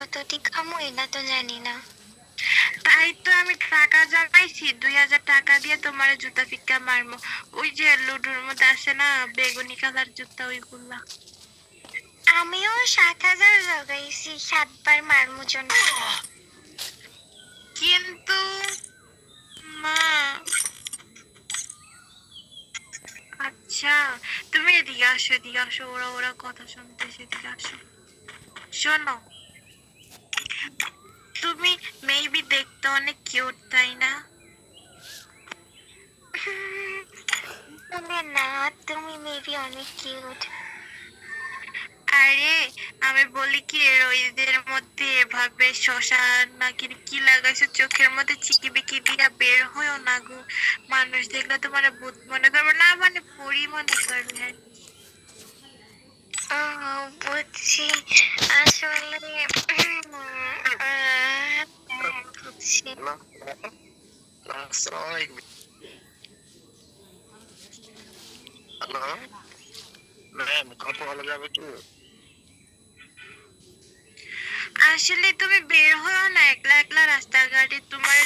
কতটি কামই না তো জানি না। তাই তো আমি টাকা জমাইছি, 2000 টাকা দিয়ে তোমার জুতা ফিক্কা মারমো। ওই যে লুডুর মধ্যে আছে না বেগুনি কালার জুতা, ওইগুলা। আমিও 7,000 জগাইছি 7 বার মারমু জন্য। কিন্তু মা, আচ্ছা তুমি এদিকে আসো, এদিকে আসো, ওরা ওরা কথা শুনতেছে, এদিকে আসো। শোনো, তুমি মেবি দেখতে অনেক কিউট, তাই না? তবে না, তুমি মেবি অনেক কিউট। আরে আমি বলি কি, রোদের মধ্যে এভাবে শশা নাকি কি লাগাইছো চোখের মধ্যে, চিকিবিকি দিয়া বের হয়েও না গো। মানুষ দেখলে তোমার ভূত মনে করবে না, মানে পরি মনে করবে। ও, বুঝছি। আসলে বুঝছি। হ্যালো ম্যাম, কথা বলা যাবে কি? আসলে তুমি বের হয়েও না একলা একলা রাস্তাঘাটে, তোমার